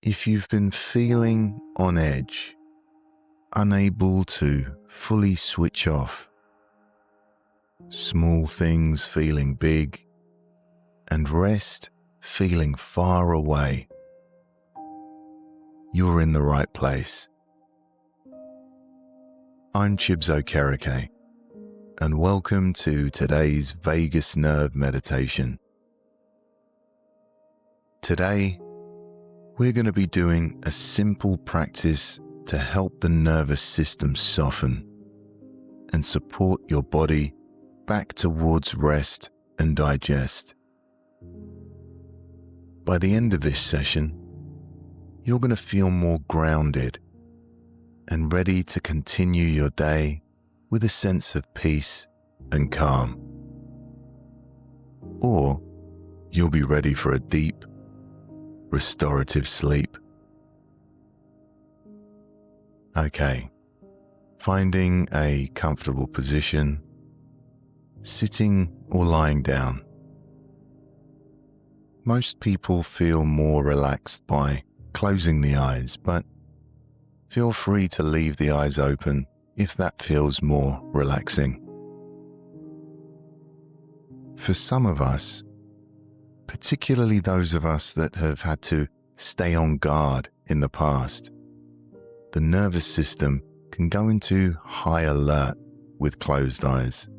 If you've been feeling on edge, unable to fully switch off, small things feeling big, and rest feeling far away, you're in the right place. I'm Chibs Okereke, and welcome to today's vagus nerve meditation. Today, we're going to be doing a simple practice to help the nervous system soften and support your body back towards rest and digest. By the end of this session, you're going to feel more grounded and ready to continue your day with a sense of peace and calm. Or you'll be ready for a deep, restorative sleep. Okay, finding a comfortable position, sitting or lying down. Most people feel more relaxed by closing the eyes, but feel free to leave the eyes open if that feels more relaxing. For some of us, particularly those of us that have had to stay on guard in the past, the nervous system can go into high alert with closed eyes.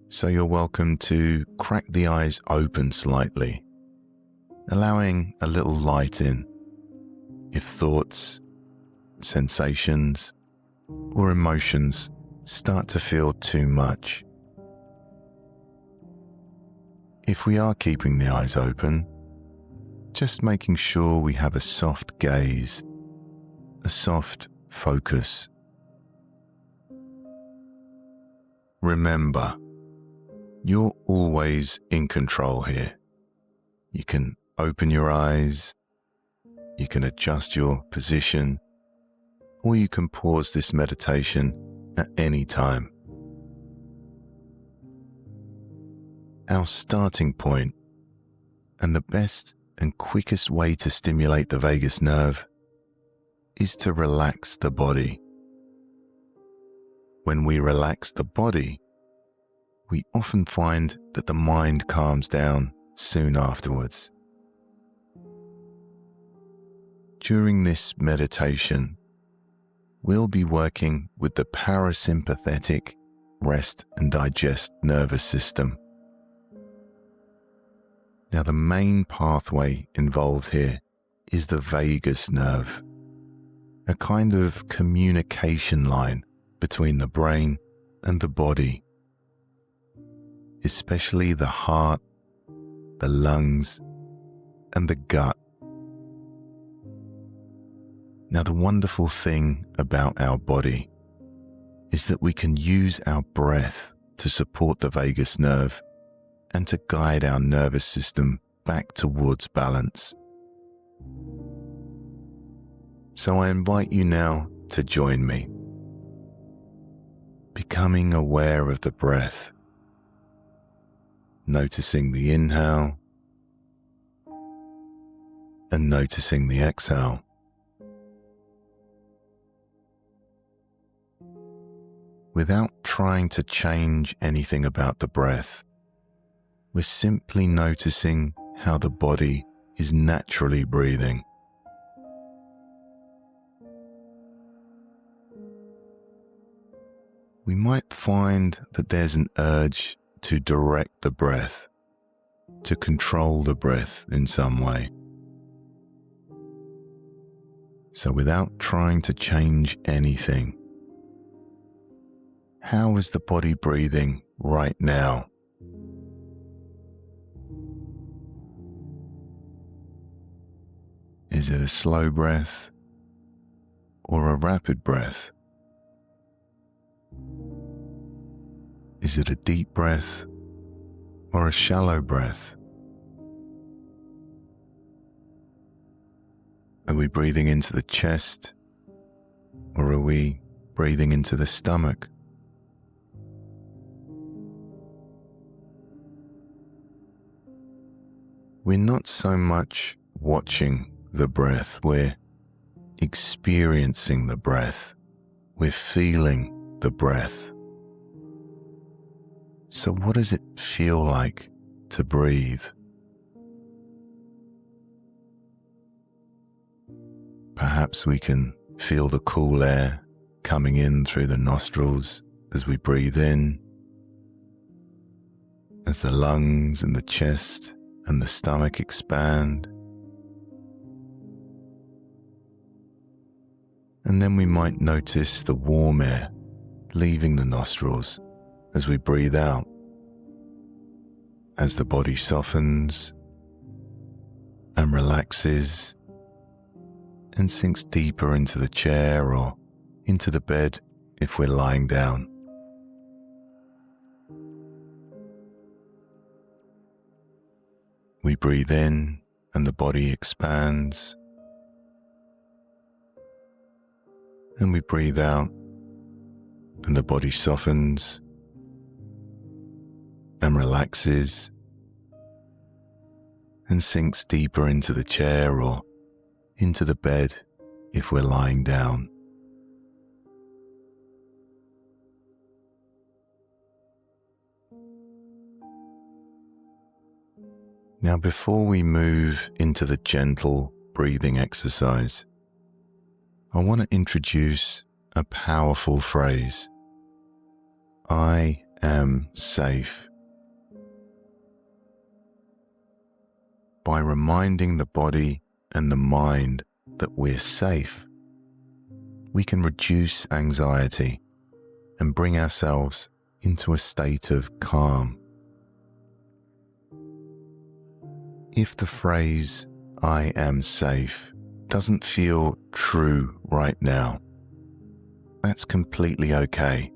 So you're welcome to crack the eyes open slightly, allowing a little light in if thoughts, sensations, or emotions start to feel too much. If we are keeping the eyes open, just making sure we have a soft gaze, a soft focus. Remember, you're always in control here. You can open your eyes, you can adjust your position, or you can pause this meditation at any time. Our starting point, and the best and quickest way to stimulate the vagus nerve, is to relax the body. When we relax the body, we often find that the mind calms down soon afterwards. During this meditation, we'll be working with the parasympathetic rest and digest nervous system. Now, the main pathway involved here is the vagus nerve, a kind of communication line between the brain and the body, especially the heart, the lungs, and the gut. Now, the wonderful thing about our body is that we can use our breath to support the vagus nerve and to guide our nervous system back towards balance. So I invite you now to join me, becoming aware of the breath, noticing the inhale and noticing the exhale. Without trying to change anything about the breath, we're simply noticing how the body is naturally breathing. We might find that there's an urge to direct the breath, to control the breath in some way. So without trying to change anything, how is the body breathing right now? Is it a slow breath or a rapid breath? Is it a deep breath or a shallow breath? Are we breathing into the chest, or are we breathing into the stomach? We're not so much watching the breath, we're experiencing the breath, we're feeling the breath. So what does it feel like to breathe? Perhaps we can feel the cool air coming in through the nostrils as we breathe in, as the lungs and the chest and the stomach expand. And then we might notice the warm air leaving the nostrils as we breathe out, as the body softens and relaxes and sinks deeper into the chair or into the bed if we're lying down. We breathe in and the body expands, and we breathe out and the body softens and relaxes and sinks deeper into the chair or into the bed if we're lying down. Now, before we move into the gentle breathing exercise, I want to introduce a powerful phrase. I am safe. By reminding the body and the mind that we're safe, we can reduce anxiety and bring ourselves into a state of calm. If the phrase, I am safe, doesn't feel true right now, that's completely okay.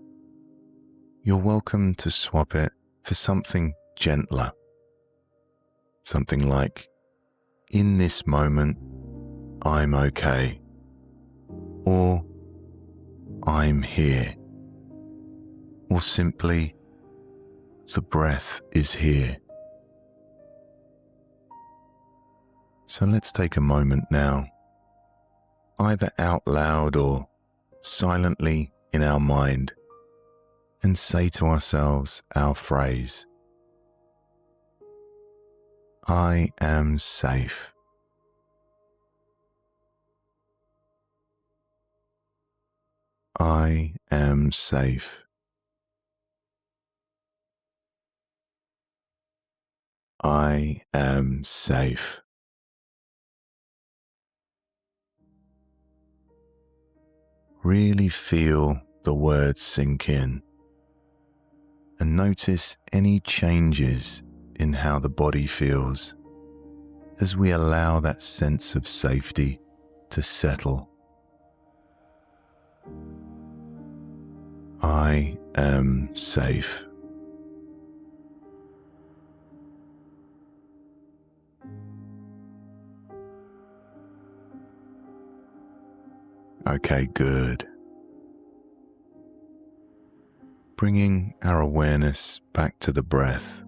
You're welcome to swap it for something gentler. Something like, in this moment, I'm okay. Or, I'm here. Or simply, the breath is here. So let's take a moment now, either out loud or silently in our mind, and say to ourselves our phrase, I am safe. I am safe. I am safe. Really feel the words sink in and notice any changes in how the body feels as we allow that sense of safety to settle. I am safe. Okay, good. Bringing our awareness back to the breath.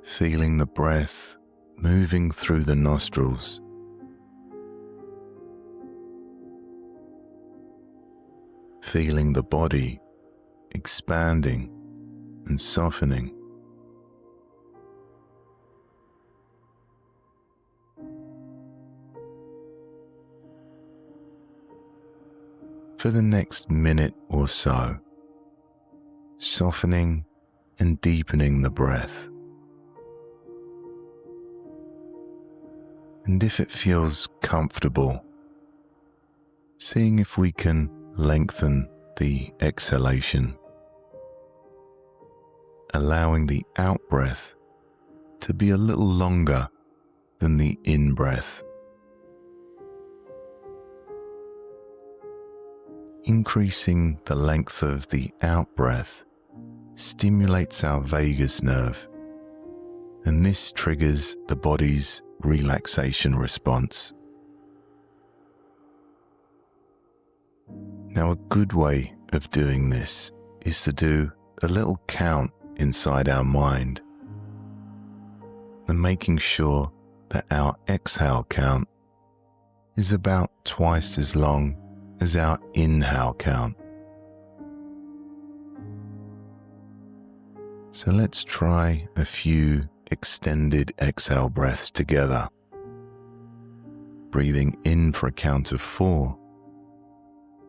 Feeling the breath moving through the nostrils. Feeling the body expanding and softening. For the next minute or so, softening and deepening the breath. And if it feels comfortable, seeing if we can lengthen the exhalation, allowing the out-breath to be a little longer than the in-breath. Increasing the length of the out-breath stimulates our vagus nerve, and this triggers the body's relaxation response. Now, a good way of doing this is to do a little count inside our mind, and making sure that our exhale count is about twice as long as our inhale count. So let's try a few extended exhale breaths together. Breathing in for a count of 4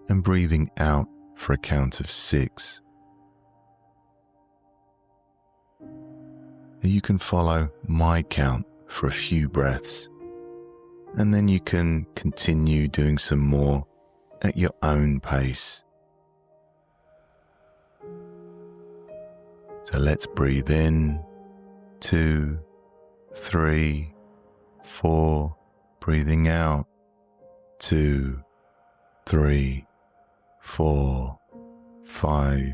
and breathing out for a count of 6. You can follow my count for a few breaths, and then you can continue doing some more at your own pace. So let's breathe in, 2, 3, 4, breathing out, 2, 3, 4, 5,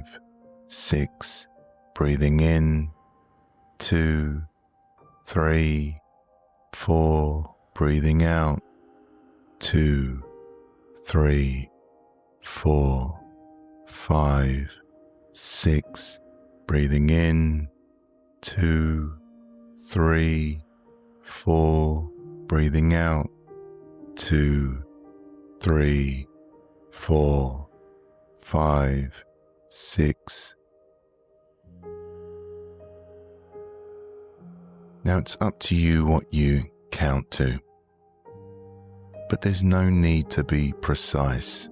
6, breathing in, 2, 3, 4, breathing out, 2, 3, 4, 5, 6, breathing in, 2, 3, 4, breathing out, 2, 3, 4, 5, 6. Now it's up to you what you count to, but there's no need to be precise.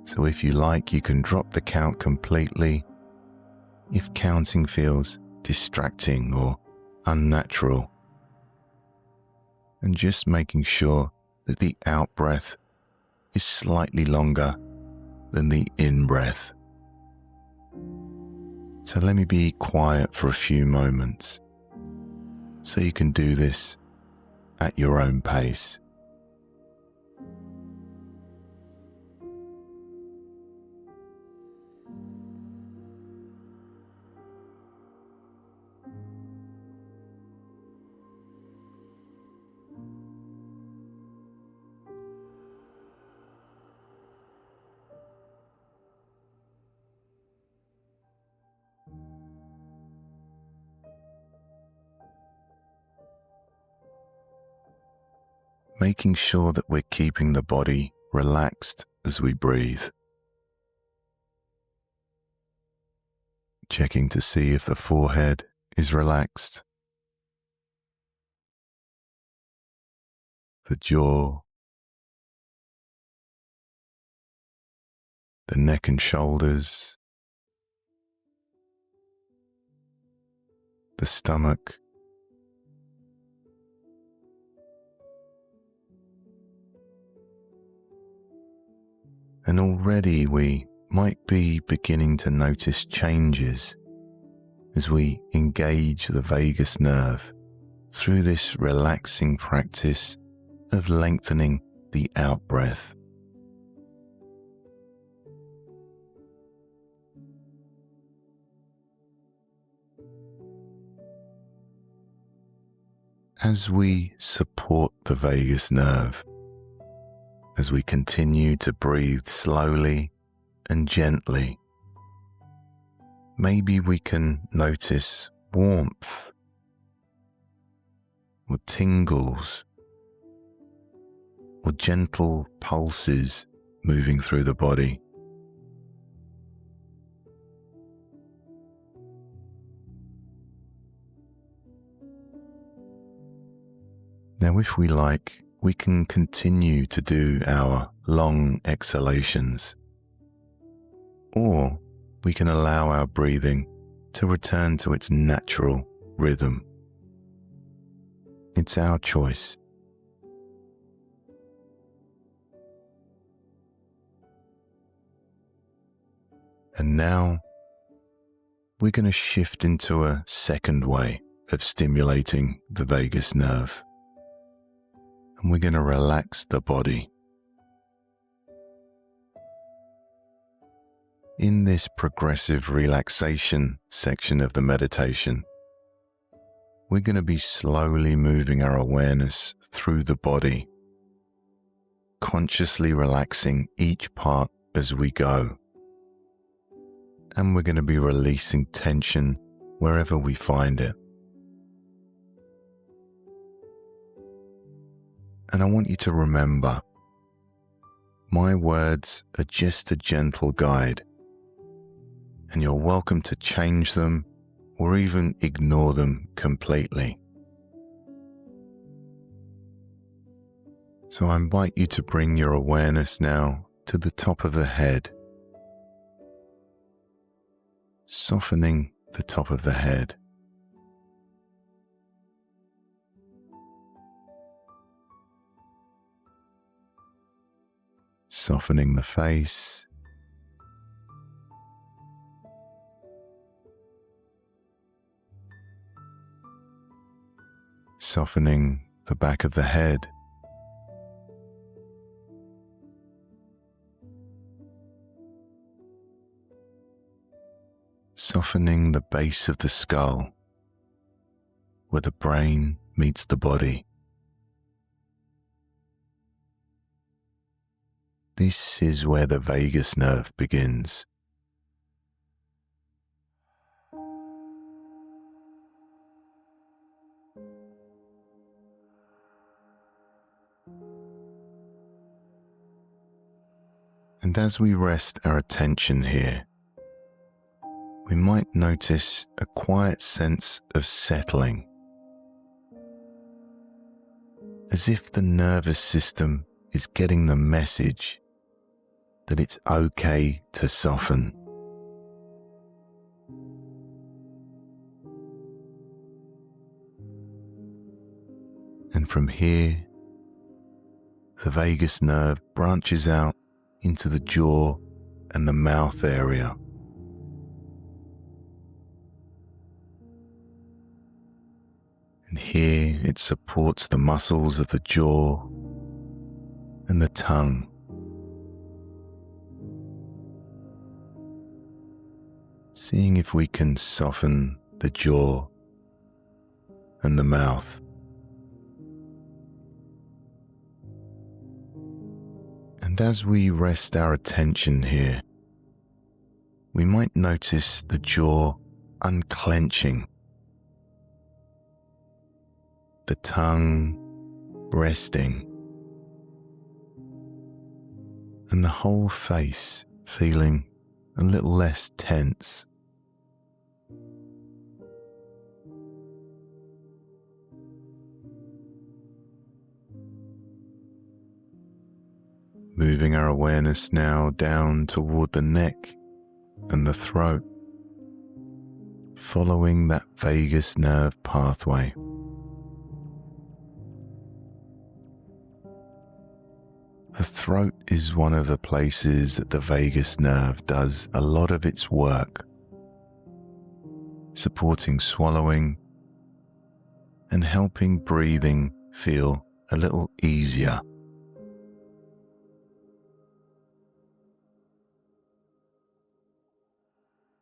So if you like, you can drop the count completely if counting feels distracting or unnatural, and just making sure that the out breath is slightly longer than the in breath. So let me be quiet for a few moments so you can do this at your own pace. Making sure that we're keeping the body relaxed as we breathe. Checking to see if the forehead is relaxed, the jaw, the neck and shoulders, the stomach, and already we might be beginning to notice changes as we engage the vagus nerve through this relaxing practice of lengthening the out-breath. As we support the vagus nerve, as we continue to breathe slowly and gently, maybe we can notice warmth or tingles or gentle pulses moving through the body. Now, if we like, we can continue to do our long exhalations, or we can allow our breathing to return to its natural rhythm. It's our choice. And now we're going to shift into a second way of stimulating the vagus nerve. And we're going to relax the body. In this progressive relaxation section of the meditation, we're going to be slowly moving our awareness through the body, consciously relaxing each part as we go. And we're going to be releasing tension wherever we find it. And I want you to remember, my words are just a gentle guide, and you're welcome to change them or even ignore them completely. So I invite you to bring your awareness now to the top of the head, softening the top of the head. Softening the face, softening the back of the head, softening the base of the skull, where the brain meets the body. This is where the vagus nerve begins. And as we rest our attention here, we might notice a quiet sense of settling, as if the nervous system is getting the message that it's okay to soften. And from here, the vagus nerve branches out into the jaw and the mouth area. And here it supports the muscles of the jaw and the tongue. Seeing if we can soften the jaw and the mouth. And as we rest our attention here, we might notice the jaw unclenching, the tongue resting, and the whole face feeling a little less tense. Moving our awareness now down toward the neck and the throat, following that vagus nerve pathway. The throat is one of the places that the vagus nerve does a lot of its work, supporting swallowing and helping breathing feel a little easier.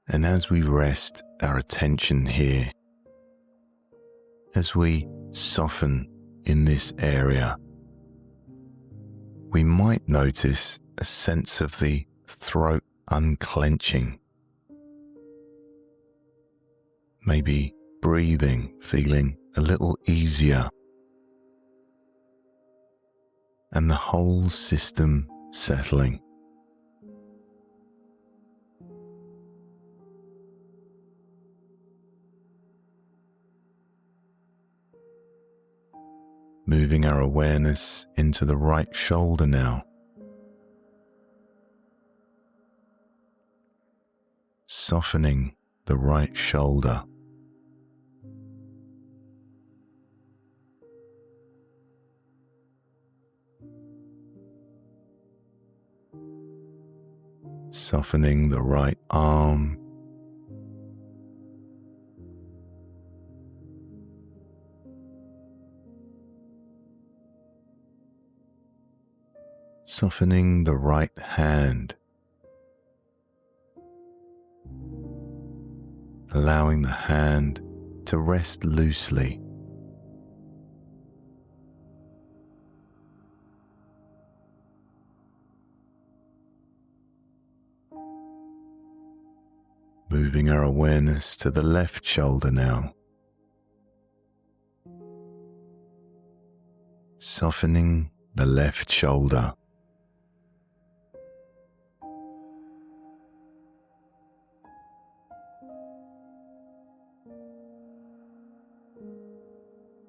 And as we rest our attention here, as we soften in this area, we might notice a sense of the throat unclenching, maybe breathing feeling a little easier, and the whole system settling. Moving our awareness into the right shoulder now. Softening the right shoulder. Softening the right arm. Softening the right hand, allowing the hand to rest loosely. Moving our awareness to the left shoulder now, softening the left shoulder.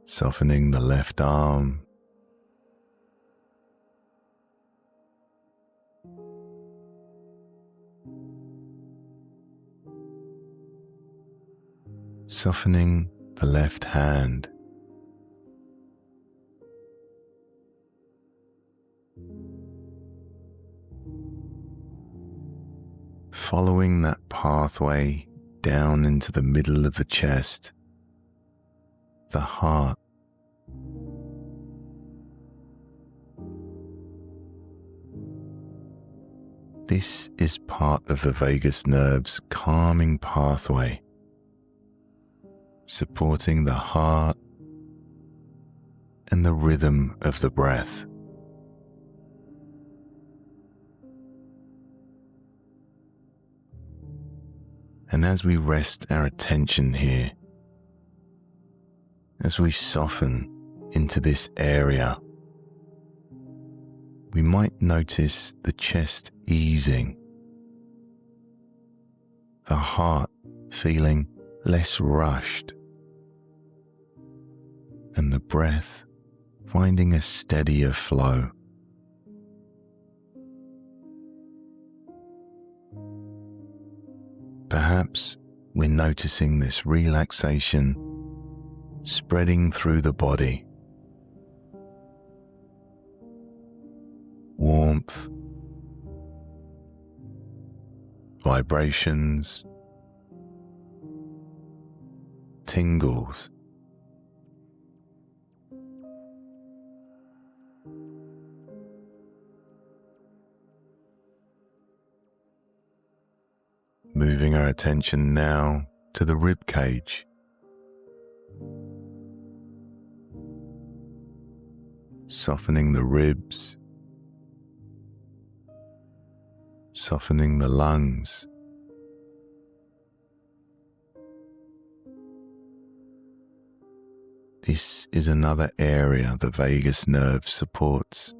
Softening the left arm. Softening the left hand. Following that pathway down into the middle of the chest, the heart. This is part of the vagus nerve's calming pathway, supporting the heart and the rhythm of the breath. And as we rest our attention here, as we soften into this area, we might notice the chest easing, the heart feeling less rushed, and the breath finding a steadier flow. Perhaps we're noticing this relaxation spreading through the body. Warmth, vibrations, tingles. Moving our attention now to the rib cage. Softening the ribs, softening the lungs. This is another area the vagus nerve supports.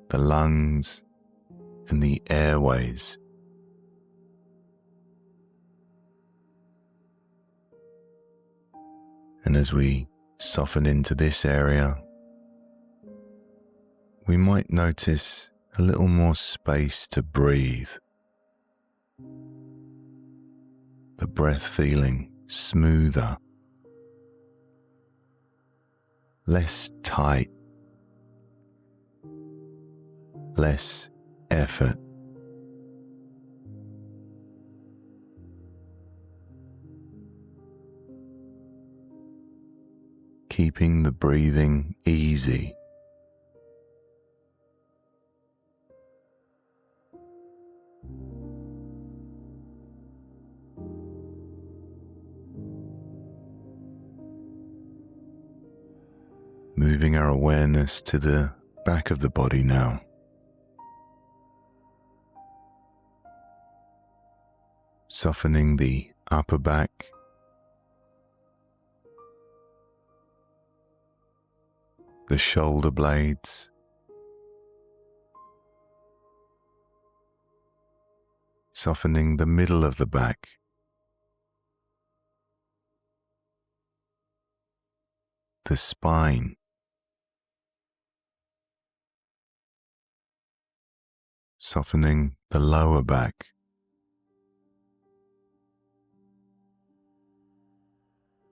The lungs and the airways. And as we soften into this area, we might notice a little more space to breathe. The breath feeling smoother, less tight, less effort. Keeping the breathing easy. Moving our awareness to the back of the body now. Softening the upper back, the shoulder blades, softening the middle of the back, the spine, softening the lower back,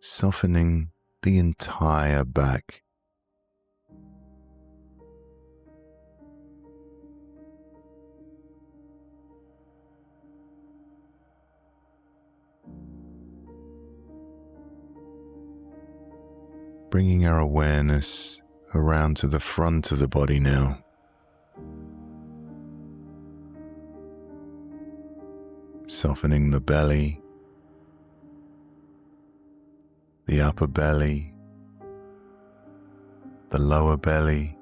softening the entire back. Bringing our awareness around to the front of the body now. Softening the belly, the upper belly, the lower belly,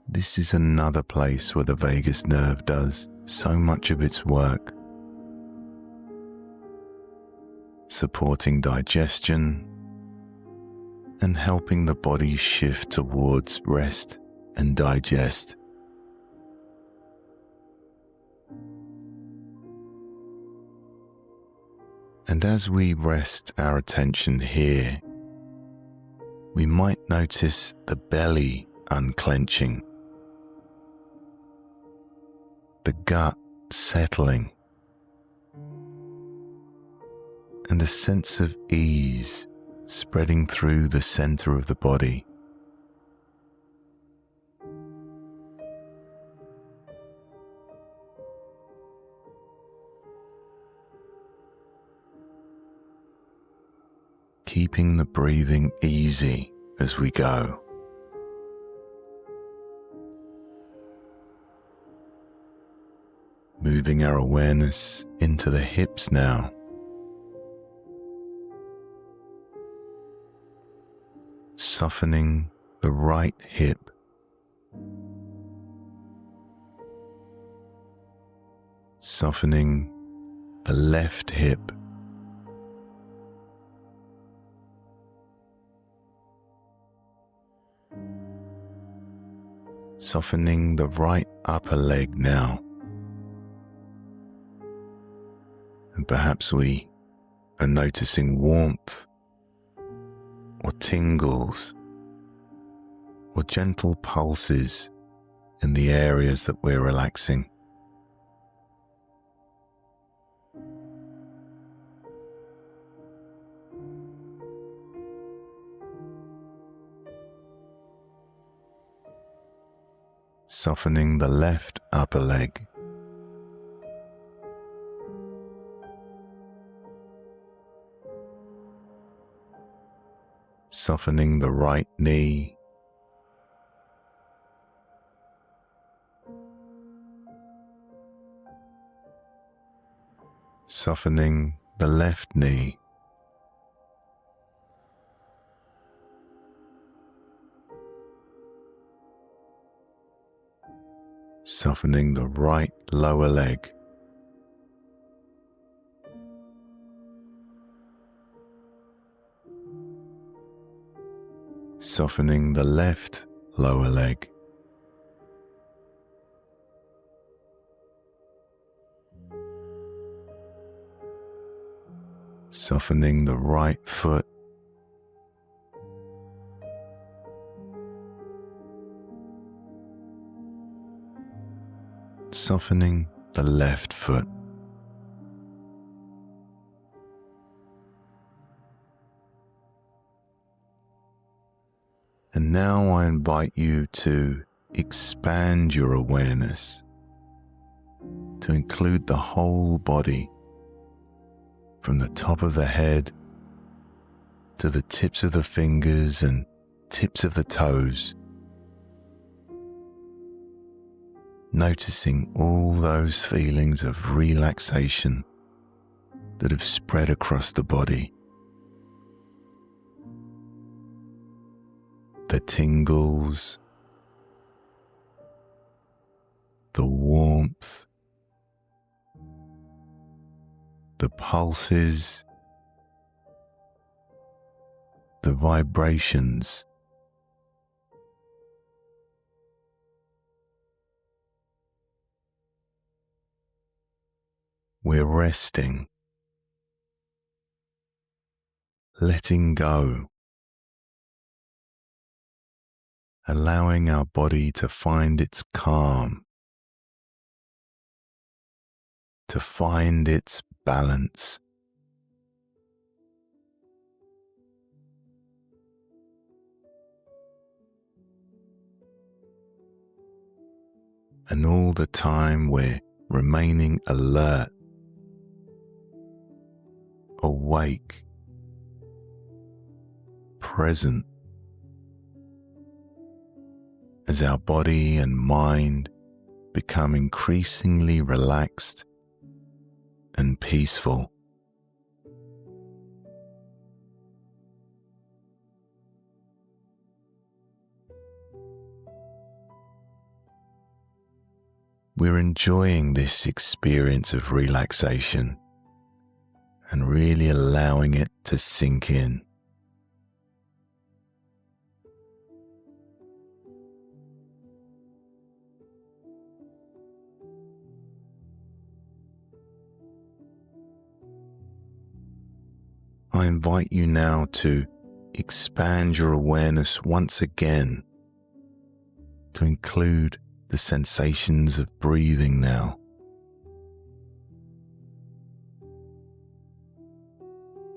this is another place where the vagus nerve does so much of its work. supporting digestion and helping the body shift towards rest and digest. And as we rest our attention here, we might notice the belly unclenching, the gut settling, and a sense of ease spreading through the center of the body. Keeping the breathing easy as we go. Moving our awareness into the hips now. Softening the right hip. Softening the left hip. Softening the right upper leg now. And perhaps we are noticing warmth or tingles or gentle pulses in the areas that we're relaxing. Softening the left upper leg. Softening the right knee. Softening the left knee. Softening the right lower leg. Softening the left lower leg. Softening the right foot. Softening the left foot. And now I invite you to expand your awareness to include the whole body, from the top of the head to the tips of the fingers and tips of the toes. Noticing all those feelings of relaxation that have spread across the body. The tingles, the warmth, the pulses, the vibrations. We're resting, letting go, allowing our body to find its calm, to find its balance. And all the time we're remaining alert, awake, present, as our body and mind become increasingly relaxed and peaceful. We're enjoying this experience of relaxation and really allowing it to sink in. I invite you now to expand your awareness once again to include the sensations of breathing now.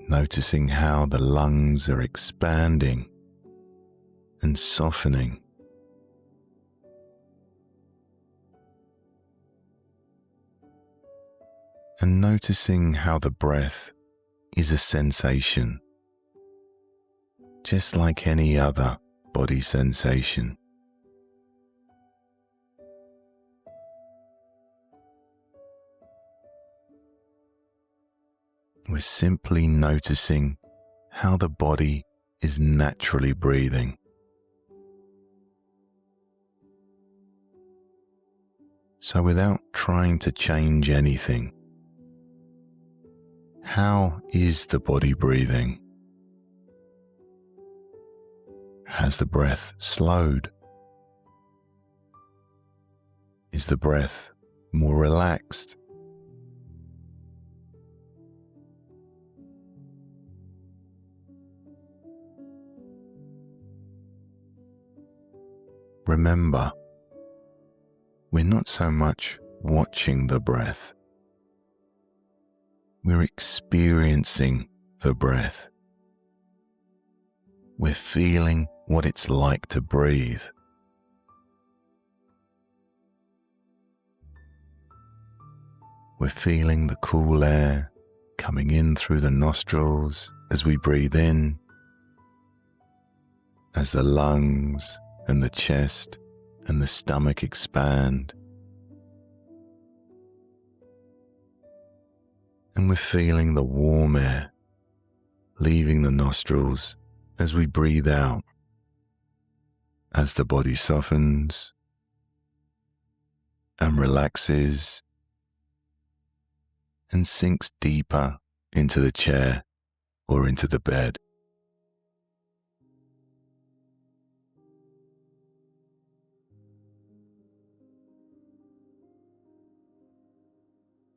Noticing how the lungs are expanding and softening. And noticing how the breath is a sensation, just like any other body sensation. We're simply noticing how the body is naturally breathing. So without trying to change anything, how is the body breathing? Has the breath slowed? Is the breath more relaxed? Remember, we're not so much watching the breath. We're experiencing the breath. We're feeling what it's like to breathe. We're feeling the cool air coming in through the nostrils as we breathe in, as the lungs and the chest and the stomach expand. And we're feeling the warm air leaving the nostrils as we breathe out, as the body softens and relaxes and sinks deeper into the chair or into the bed.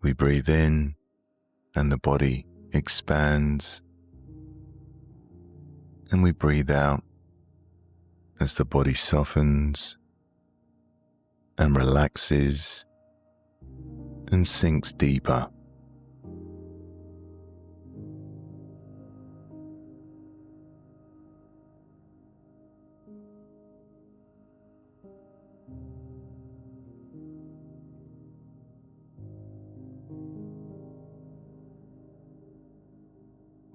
We breathe in and the body expands, and we breathe out as the body softens and relaxes and sinks deeper.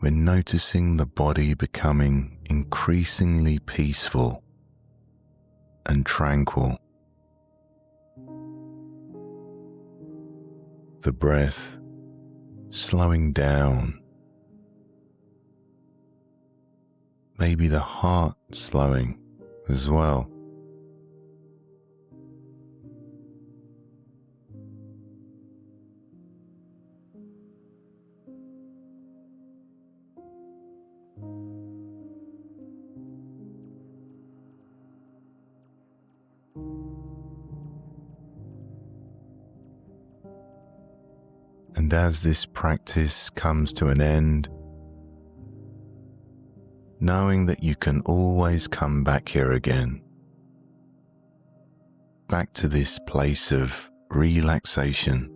We're noticing the body becoming increasingly peaceful and tranquil. The breath slowing down. Maybe the heart slowing as well. And as this practice comes to an end, knowing that you can always come back here again, back to this place of relaxation.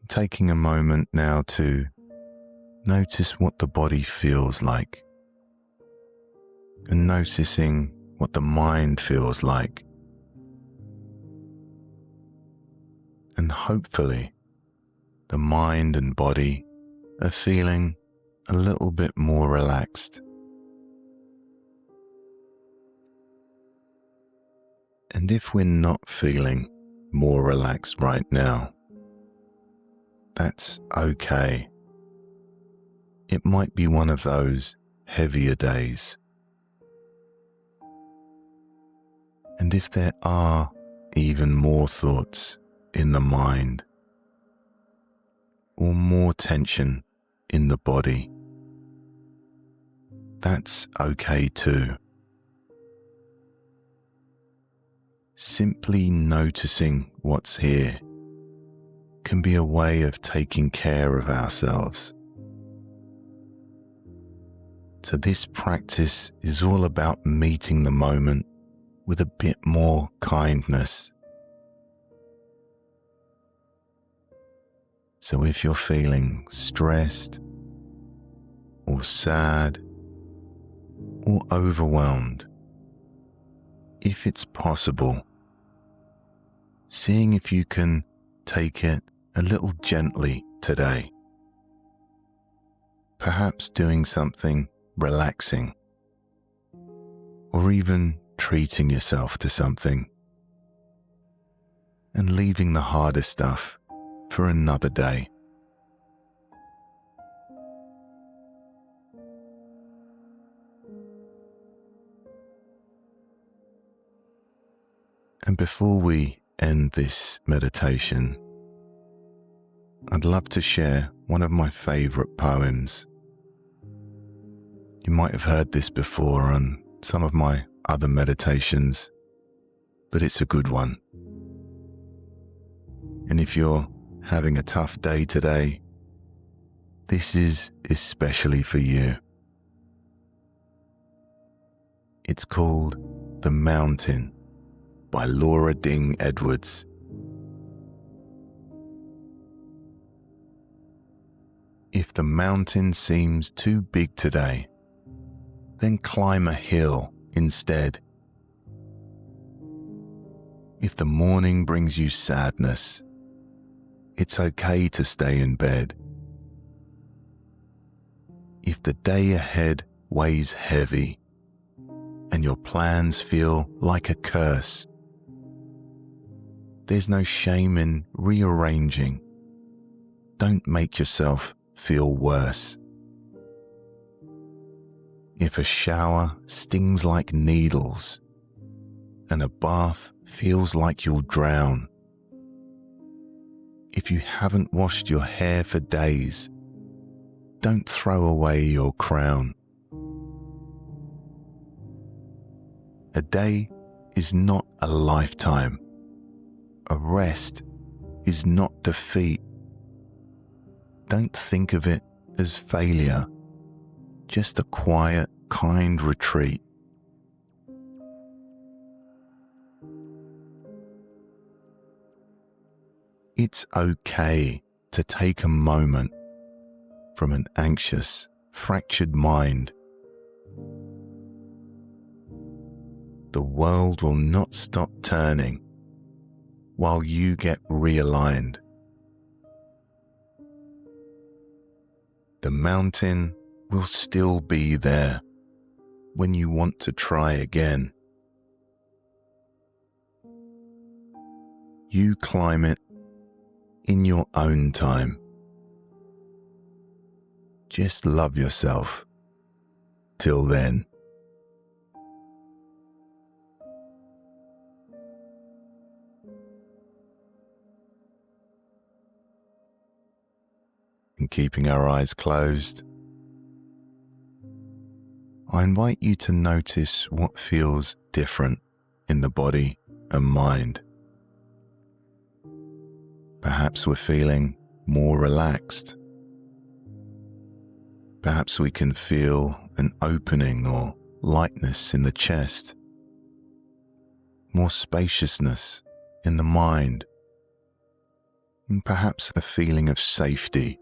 Taking a moment now to notice what the body feels like, and noticing what the mind feels like. And hopefully, the mind and body are feeling a little bit more relaxed. And if we're not feeling more relaxed right now, that's okay. It might be one of those heavier days. And if there are even more thoughts in the mind, or more tension in the body, that's okay too. Simply noticing what's here can be a way of taking care of ourselves. So this practice is all about meeting the moment with a bit more kindness. So if you're feeling stressed or sad or overwhelmed, if it's possible, seeing if you can take it a little gently today. Perhaps doing something relaxing, or even treating yourself to something, and leaving the harder stuff for another day. And before we end this meditation, I'd love to share one of my favorite poems. You might have heard this before on some of my other meditations, but it's a good one. And if you're having a tough day today, this is especially for you. It's called The Mountain by Laura Ding Edwards. If the mountain seems too big today, then climb a hill instead. If the morning brings you sadness, it's okay to stay in bed. If the day ahead weighs heavy and your plans feel like a curse, there's no shame in rearranging. Don't make yourself feel worse. If a shower stings like needles and a bath feels like you'll drown, if you haven't washed your hair for days, don't throw away your crown. A day is not a lifetime. A rest is not defeat. Don't think of it as failure, just a quiet, kind retreat. It's okay to take a moment from an anxious, fractured mind. The world will not stop turning while you get realigned. The mountain will still be there when you want to try again. You climb it in your own time. Just love yourself till then. And keeping our eyes closed, I invite you to notice what feels different in the body and mind. Perhaps we're feeling more relaxed. Perhaps we can feel an opening or lightness in the chest, more spaciousness in the mind, and perhaps a feeling of safety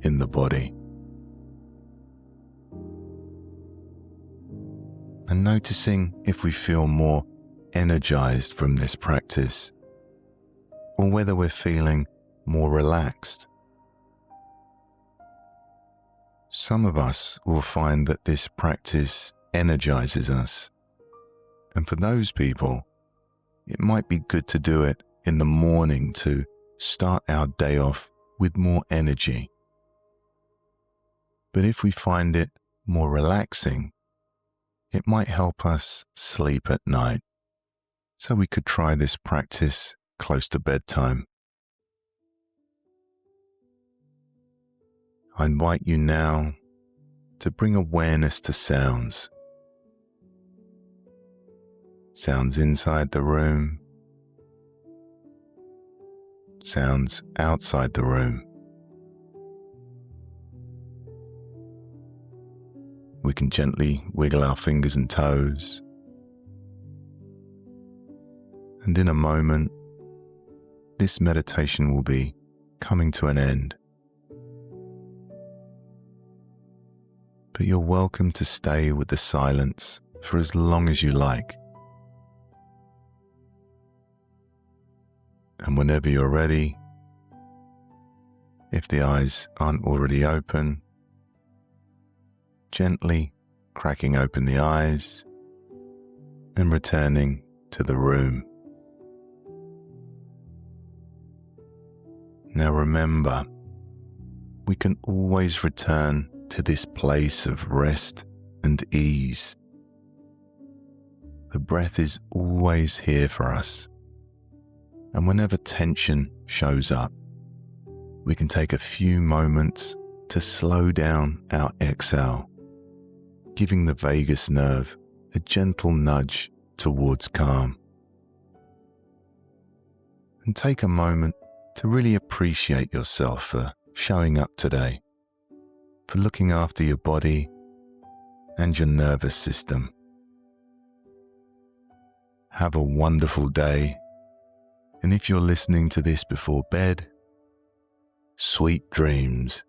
in the body. And noticing if we feel more energized from this practice, or whether we're feeling more relaxed. Some of us will find that this practice energizes us, and for those people, it might be good to do it in the morning to start our day off with more energy. But if we find it more relaxing, it might help us sleep at night, so we could try this practice close to bedtime. I invite you now to bring awareness to sounds. Sounds inside the room, sounds outside the room. We can gently wiggle our fingers and toes. And in a moment, this meditation will be coming to an end. But you're welcome to stay with the silence for as long as you like. And whenever you're ready, if the eyes aren't already open, gently cracking open the eyes and returning to the room. Now remember, we can always return to this place of rest and ease. The breath is always here for us, and whenever tension shows up, we can take a few moments to slow down our exhale, giving the vagus nerve a gentle nudge towards calm. And take a moment to really appreciate yourself for showing up today, for looking after your body and your nervous system. Have a wonderful day, and if you're listening to this before bed, sweet dreams.